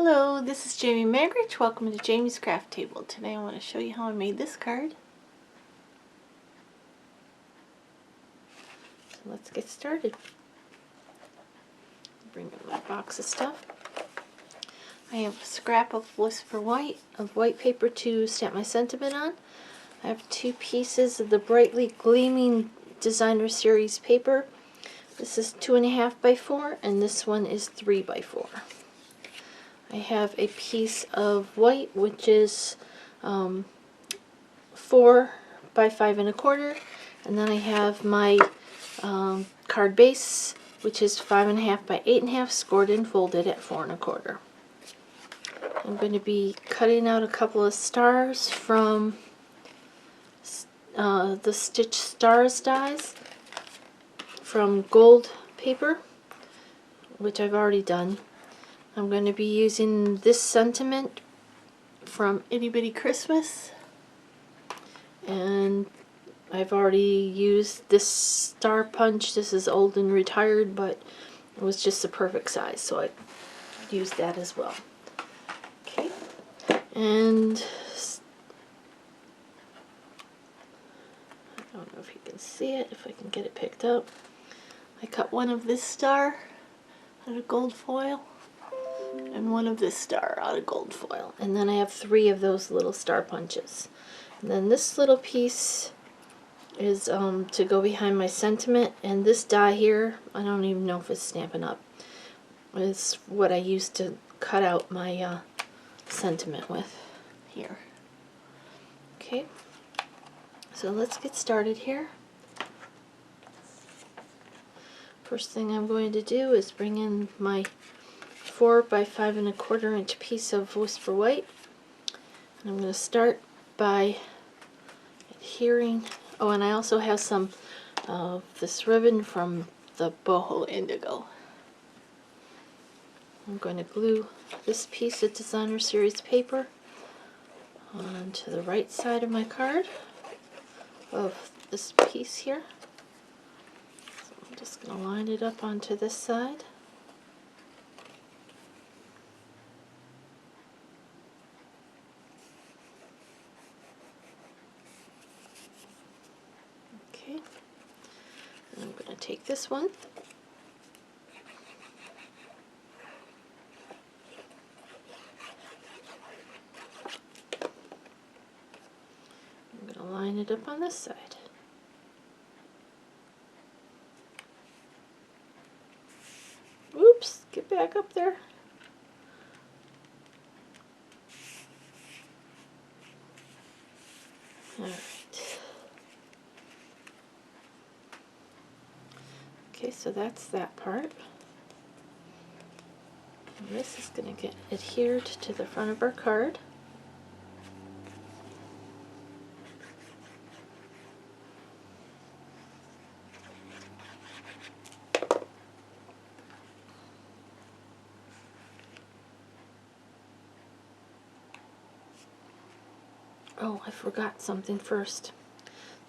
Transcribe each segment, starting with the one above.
Hello, this is Jamie Magridge. Welcome to Jamie's Craft Table. Today I want to show you how I made this card. So let's get started. Bring in my box of stuff. I have a scrap of Whisper White paper to stamp my sentiment on. I have 2 pieces of the Brightly Gleaming Designer Series paper. This is 2.5 by 4 and this one is 3 by 4. I have a piece of white, which is 4 by 5.25, and then I have my card base, which is 5.5 by 8.5, scored and folded at 4.25. I'm going to be cutting out a couple of stars from the Stitch Stars dies from gold paper, which I've already done. I'm going to be using this sentiment from Itty Bitty Christmas, and I've already used this star punch. This is old and retired, but it was just the perfect size, so I used that as well. Okay, and I don't know if you can see it, if I can get it picked up. I cut one of this star out of gold foil and one of this star out of gold foil, and then I have 3 of those little star punches. And then this little piece is to go behind my sentiment, and this die here, I don't even know if it's Stampin' Up, is what I used to cut out my sentiment with here. Okay, so let's get started here. First thing I'm going to do is bring in my 4 by 5.25 inch piece of Whisper White. And I'm going to start by adhering. Oh, and I also have some of this ribbon from the Boho Indigo. I'm going to glue this piece of Designer Series paper onto the right side of my card of this piece here. So I'm just going to line it up onto this side. Okay, and I'm going to take this one, I'm going to line it up on this side. Oops, get back up there. Alright. Okay, so that's that part. And this is going to get adhered to the front of our card. Oh, I forgot something first.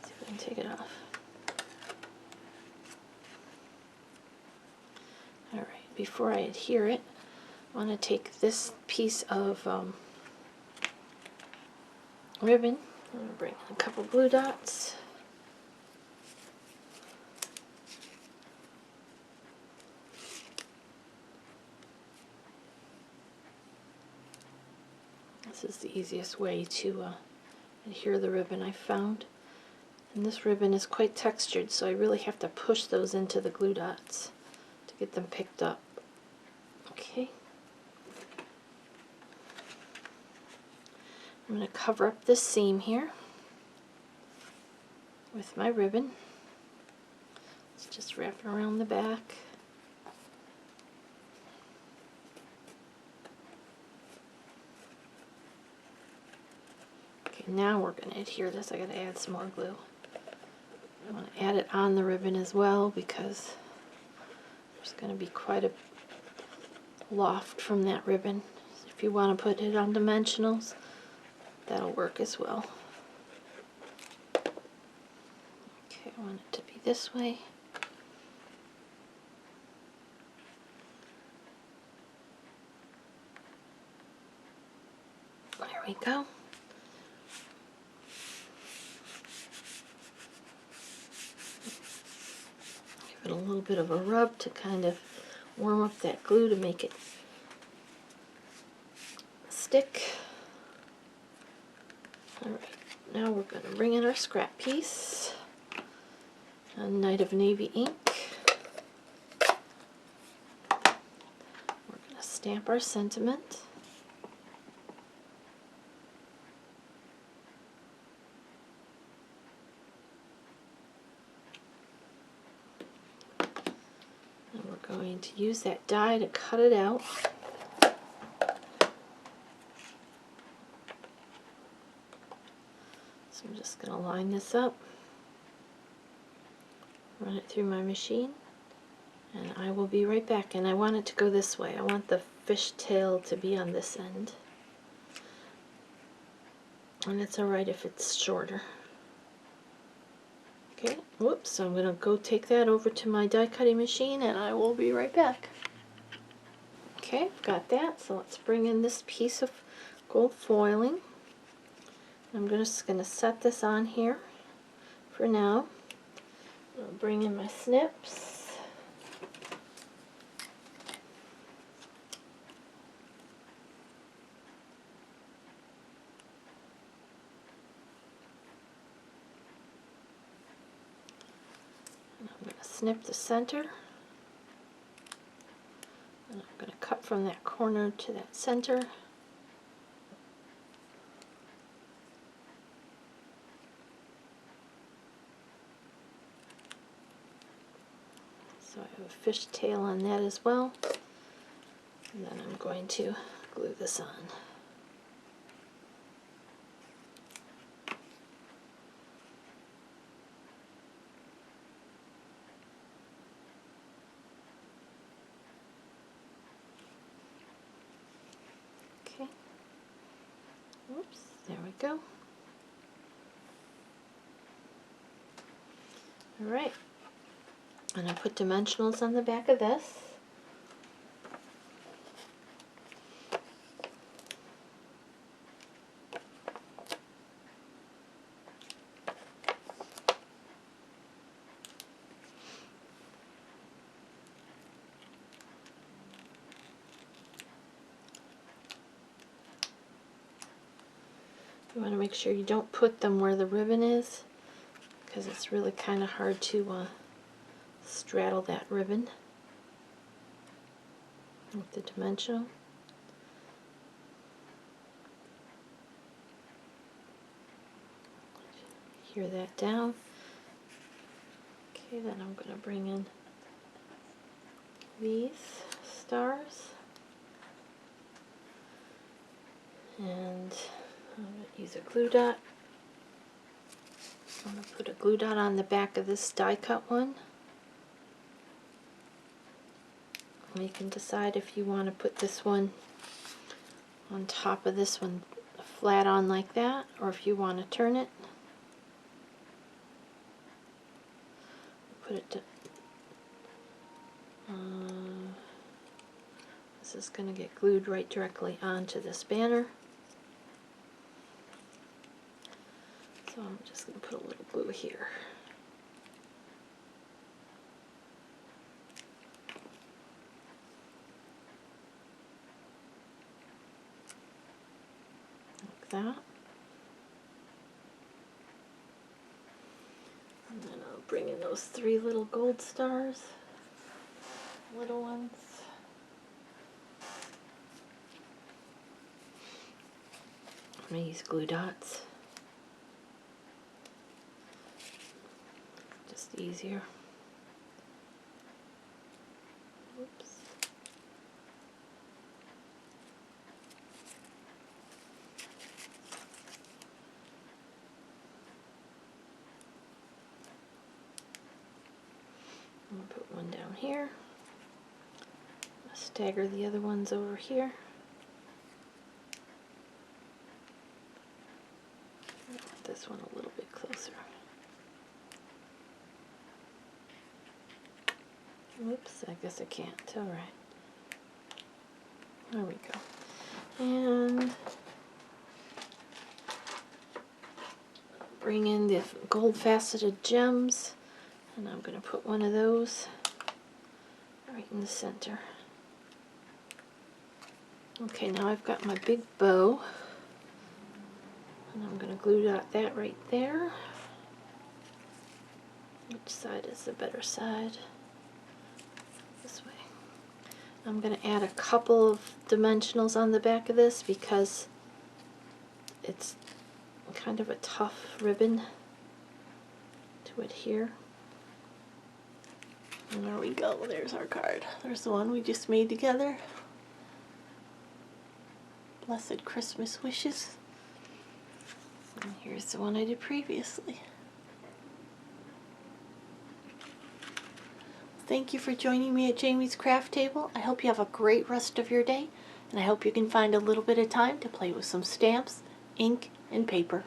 Let's see if I can take it off. Alright, before I adhere it, I want to take this piece of ribbon. I'm going to bring in a couple glue dots. This is the easiest way to adhere the ribbon I found. And this ribbon is quite textured, so I really have to push those into the glue dots to get them picked up. Okay. I'm going to cover up this seam here with my ribbon. Let's just wrap it around the back. Okay, now we're going to adhere this. I got to add some more glue. I want to add it on the ribbon as well because there's going to be quite a loft from that ribbon. So if you want to put it on dimensionals, that'll work as well. Okay, I want it to be this way. we go. Give it a little bit of a rub to kind of warm up that glue to make it stick. Alright, now we're going to bring in our scrap piece, a Night of Navy ink. We're going to stamp our sentiment. And we're going to use that die to cut it out. So I'm just going to line this up, run it through my machine, and I will be right back. And I want it to go this way. I want the fish tail to be on this end. And it's alright if it's shorter. Okay, whoops, so I'm going to go take that over to my die cutting machine and I will be right back. Okay, got that, so let's bring in this piece of gold foiling. I'm just going to set this on here for now. I'll bring in my snips. And I'm going to snip the center. And I'm going to cut from that corner to that center. So I have a fish tail on that as well. And then I'm going to glue this on. Okay. Oops, there we go. Alright. And I put dimensionals on the back of this. You want to make sure you don't put them where the ribbon is, because it's really kind of hard to straddle that ribbon with the dimensional. Hear that down. Okay, then I'm going to bring in these stars. And I'm going to use a glue dot. I'm going to put a glue dot on the back of this die cut one. And you can decide if you want to put this one on top of this one flat on like that, or if you want to turn it. Put it to, this is going to get glued right directly onto this banner. So I'm just going to put a little glue here. Like that. And then I'll bring in those 3 little gold stars, little ones. I'm going to use glue dots. Just easier. Oops. I'm going to put one down here. I'll stagger the other ones over here. Put this one a little bit closer. Whoops, I guess I can't. Alright. There we go. And bring in the gold faceted gems, and I'm going to put one of those right in the center. Okay, now I've got my big bow, and I'm going to glue that right there. Which side is the better side? This way. I'm going to add a couple of dimensionals on the back of this because it's kind of a tough ribbon to adhere. And there we go, there's our card. There's the one we just made together. Blessed Christmas wishes. And here's the one I did previously. Thank you for joining me at Jamie's Craft Table. I hope you have a great rest of your day, and I hope you can find a little bit of time to play with some stamps, ink, and paper.